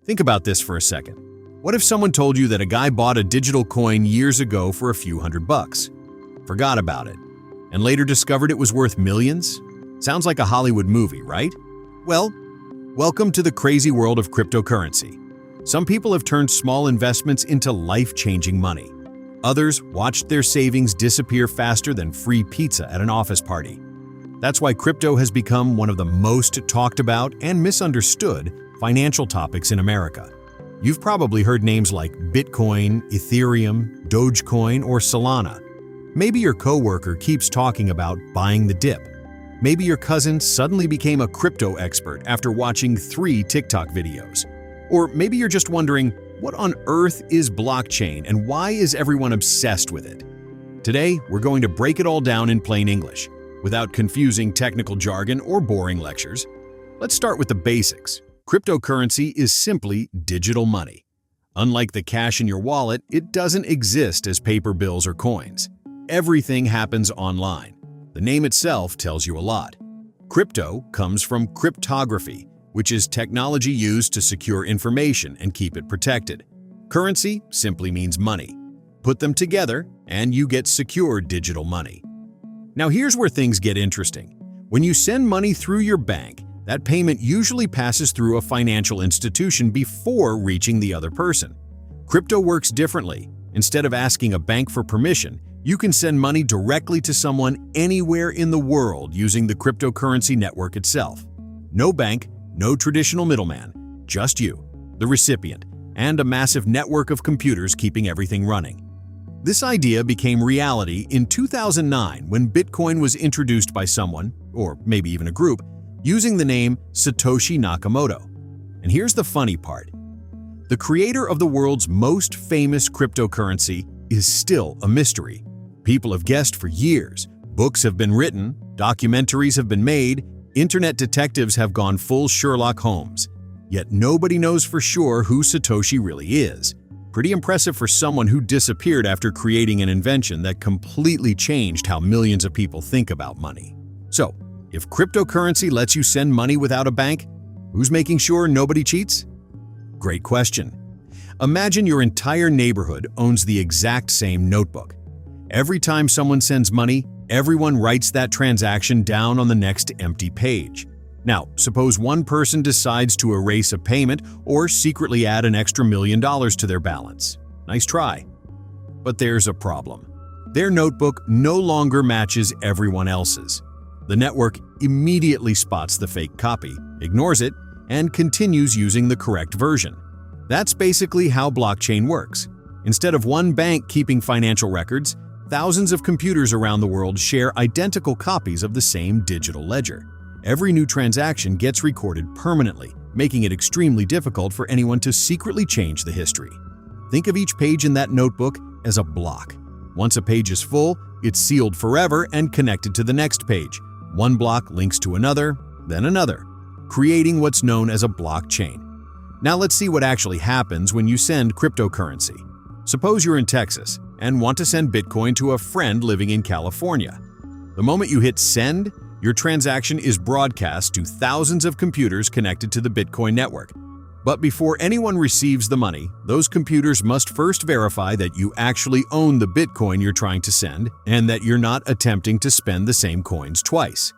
Think about this for a second. What if someone told you that a guy bought a digital coin years ago for a few $100, forgot about it, and later discovered it was worth millions? Sounds like a Hollywood movie, right? Well, welcome to the crazy world of cryptocurrency. Some people have turned small investments into life-changing money. Others watched their savings disappear faster than free pizza at an office party. That's why crypto has become one of the most talked about and misunderstood financial topics in America. You've probably heard names like Bitcoin, Ethereum, Dogecoin, or Solana. Maybe your coworker keeps talking about buying the dip. Maybe your cousin suddenly became a crypto expert after watching 3 TikTok videos. Or maybe you're just wondering, what on earth is blockchain and why is everyone obsessed with it? Today, we're going to break it all down in plain English, without confusing technical jargon or boring lectures. Let's start with the basics. Cryptocurrency is simply digital money. Unlike the cash in your wallet, it doesn't exist as paper bills or coins. Everything happens online. The name itself tells you a lot. Crypto comes from cryptography, which is technology used to secure information and keep it protected. Currency simply means money. Put them together, and you get secure digital money. Now here's where things get interesting. When you send money through your bank, that payment usually passes through a financial institution before reaching the other person. Crypto works differently. Instead of asking a bank for permission, you can send money directly to someone anywhere in the world using the cryptocurrency network itself. No bank, no traditional middleman, just you, the recipient, and a massive network of computers keeping everything running. This idea became reality in 2009 when Bitcoin was introduced by someone, or maybe even a group, using the name Satoshi Nakamoto. And here's the funny part. The creator of the world's most famous cryptocurrency is still a mystery. People have guessed for years, books have been written, documentaries have been made, internet detectives have gone full Sherlock Holmes. Yet nobody knows for sure who Satoshi really is. Pretty impressive for someone who disappeared after creating an invention that completely changed how millions of people think about money. So, if cryptocurrency lets you send money without a bank, who's making sure nobody cheats? Great question. Imagine your entire neighborhood owns the exact same notebook. Every time someone sends money, everyone writes that transaction down on the next empty page. Now, suppose one person decides to erase a payment or secretly add an extra $1 million to their balance. Nice try. But there's a problem. Their notebook no longer matches everyone else's. The network immediately spots the fake copy, ignores it, and continues using the correct version. That's basically how blockchain works. Instead of one bank keeping financial records, thousands of computers around the world share identical copies of the same digital ledger. Every new transaction gets recorded permanently, making it extremely difficult for anyone to secretly change the history. Think of each page in that notebook as a block. Once a page is full, it's sealed forever and connected to the next page. One block links to another, then another, creating what's known as a blockchain. Now let's see what actually happens when you send cryptocurrency. Suppose you're in Texas and want to send Bitcoin to a friend living in California. The moment you hit send, your transaction is broadcast to thousands of computers connected to the Bitcoin network. But before anyone receives the money, those computers must first verify that you actually own the Bitcoin you're trying to send and that you're not attempting to spend the same coins twice.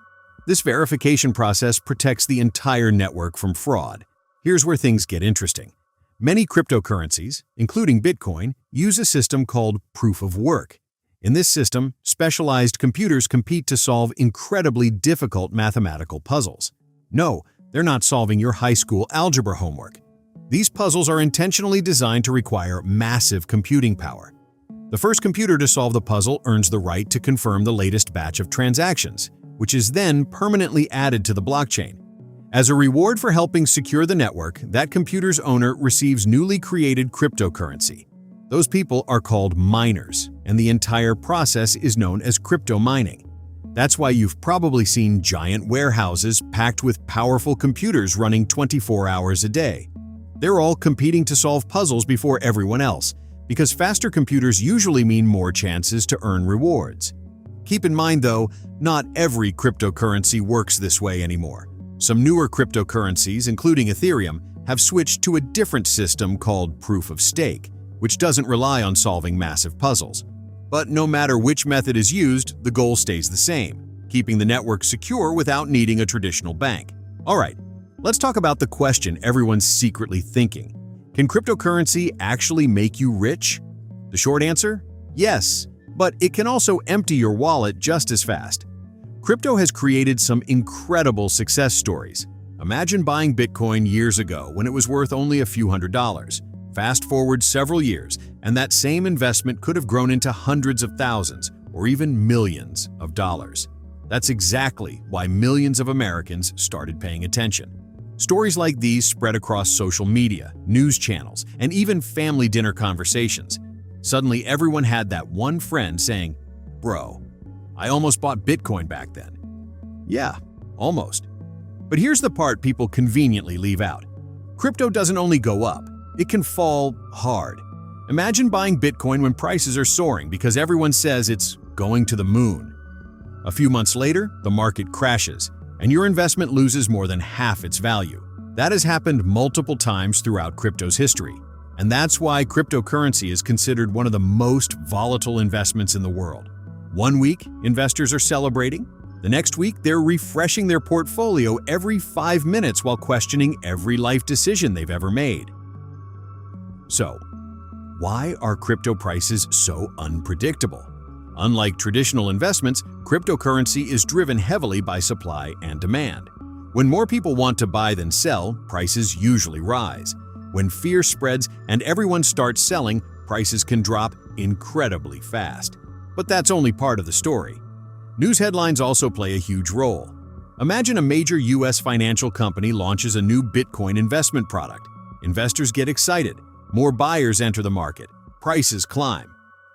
This verification process protects the entire network from fraud. Here's where things get interesting. Many cryptocurrencies, including Bitcoin, use a system called proof of work. In this system, specialized computers compete to solve incredibly difficult mathematical puzzles. No, they're not solving your high school algebra homework. These puzzles are intentionally designed to require massive computing power. The first computer to solve the puzzle earns the right to confirm the latest batch of transactions, which is then permanently added to the blockchain. As a reward for helping secure the network, that computer's owner receives newly created cryptocurrency. Those people are called miners, and the entire process is known as crypto mining. That's why you've probably seen giant warehouses packed with powerful computers running 24 hours a day. They're all competing to solve puzzles before everyone else, because faster computers usually mean more chances to earn rewards. Keep in mind, though, not every cryptocurrency works this way anymore. Some newer cryptocurrencies, including Ethereum, have switched to a different system called proof of stake, which doesn't rely on solving massive puzzles. But no matter which method is used, the goal stays the same, keeping the network secure without needing a traditional bank. All right, let's talk about the question everyone's secretly thinking. Can cryptocurrency actually make you rich? The short answer? Yes, but it can also empty your wallet just as fast. Crypto has created some incredible success stories. Imagine buying Bitcoin years ago when it was worth only a few $100s. Fast forward several years, and that same investment could have grown into hundreds of thousands or even millions of dollars. That's exactly why millions of Americans started paying attention. Stories like these spread across social media, news channels, and even family dinner conversations. Suddenly, everyone had that one friend saying, "Bro, I almost bought Bitcoin back then." Yeah, almost. But here's the part people conveniently leave out. Crypto doesn't only go up, it can fall hard. Imagine buying Bitcoin when prices are soaring because everyone says it's going to the moon. A few months later, the market crashes, and your investment loses more than half its value. That has happened multiple times throughout crypto's history, and that's why cryptocurrency is considered one of the most volatile investments in the world. One week, investors are celebrating. The next week, they're refreshing their portfolio every 5 minutes while questioning every life decision they've ever made. So, why are crypto prices so unpredictable? Unlike traditional investments, cryptocurrency is driven heavily by supply and demand. When more people want to buy than sell, prices usually rise. When fear spreads and everyone starts selling, prices can drop incredibly fast. But that's only part of the story. News headlines also play a huge role. Imagine a major US financial company launches a new Bitcoin investment product. Investors get excited. More buyers enter the market. Prices climb.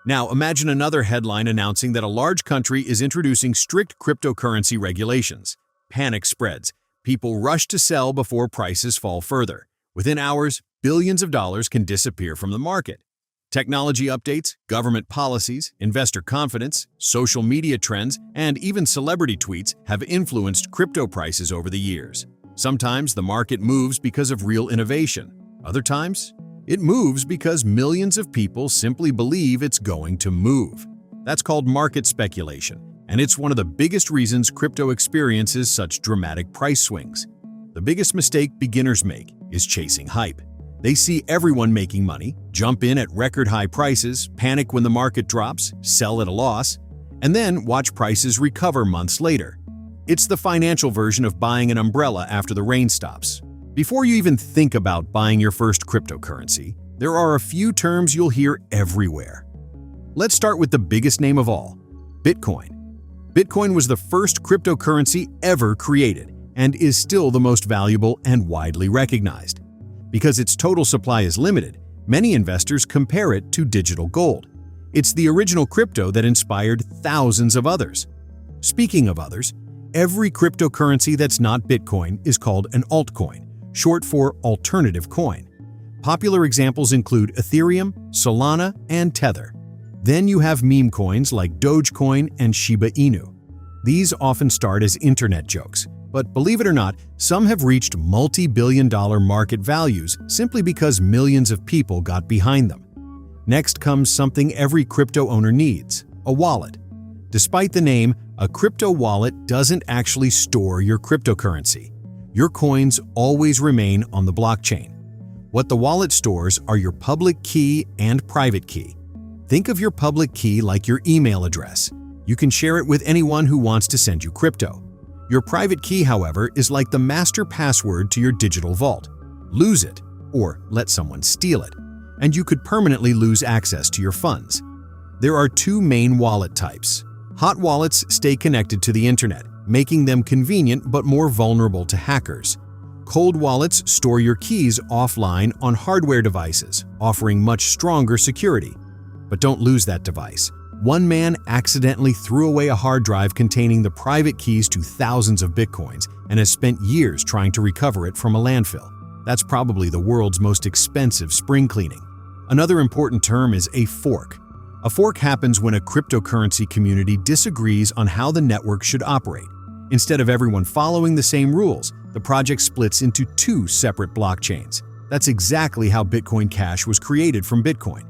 Now, imagine another headline announcing that a large country is introducing strict cryptocurrency regulations. Panic spreads. People rush to sell before prices fall further. Within hours, billions of dollars can disappear from the market. Technology updates, government policies, investor confidence, social media trends, and even celebrity tweets have influenced crypto prices over the years. Sometimes the market moves because of real innovation. Other times, it moves because millions of people simply believe it's going to move. That's called market speculation, and it's one of the biggest reasons crypto experiences such dramatic price swings. The biggest mistake beginners make is chasing hype. They see everyone making money, jump in at record-high prices, panic when the market drops, sell at a loss, and then watch prices recover months later. It's the financial version of buying an umbrella after the rain stops. Before you even think about buying your first cryptocurrency, there are a few terms you'll hear everywhere. Let's start with the biggest name of all, Bitcoin. Bitcoin was the first cryptocurrency ever created and is still the most valuable and widely recognized. Because its total supply is limited, many investors compare it to digital gold. It's the original crypto that inspired thousands of others. Speaking of others, every cryptocurrency that's not Bitcoin is called an altcoin, short for alternative coin. Popular examples include Ethereum, Solana, and Tether. Then you have meme coins like Dogecoin and Shiba Inu. These often start as internet jokes, but believe it or not, some have reached multi-billion-dollar market values simply because millions of people got behind them. Next comes something every crypto owner needs, a wallet. Despite the name, a crypto wallet doesn't actually store your cryptocurrency. Your coins always remain on the blockchain. What the wallet stores are your public key and private key. Think of your public key like your email address. You can share it with anyone who wants to send you crypto. Your private key, however, is like the master password to your digital vault. Lose it, or let someone steal it, and you could permanently lose access to your funds. There are two main wallet types. Hot wallets stay connected to the internet, making them convenient but more vulnerable to hackers. Cold wallets store your keys offline on hardware devices, offering much stronger security. But don't lose that device. One man accidentally threw away a hard drive containing the private keys to thousands of bitcoins and has spent years trying to recover it from a landfill. That's probably the world's most expensive spring cleaning. Another important term is a fork. A fork happens when a cryptocurrency community disagrees on how the network should operate. Instead of everyone following the same rules, the project splits into two separate blockchains. That's exactly how Bitcoin Cash was created from Bitcoin.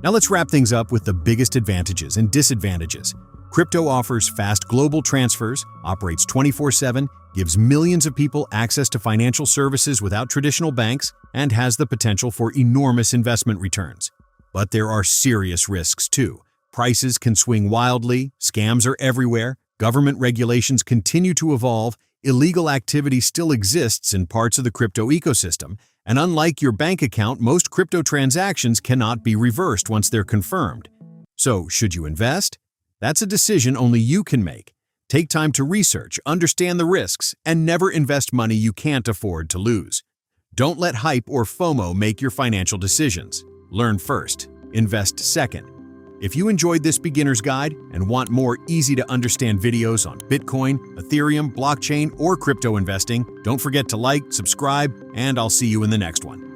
Now let's wrap things up with the biggest advantages and disadvantages. Crypto offers fast global transfers, operates 24/7, gives millions of people access to financial services without traditional banks, and has the potential for enormous investment returns. But there are serious risks too. Prices can swing wildly, scams are everywhere, government regulations continue to evolve, illegal activity still exists in parts of the crypto ecosystem, and unlike your bank account, most crypto transactions cannot be reversed once they're confirmed. So, should you invest? That's a decision only you can make. Take time to research, understand the risks, and never invest money you can't afford to lose. Don't let hype or FOMO make your financial decisions. Learn first, invest second. If you enjoyed this beginner's guide and want more easy-to-understand videos on Bitcoin, Ethereum, blockchain, or crypto investing, don't forget to like, subscribe, and I'll see you in the next one.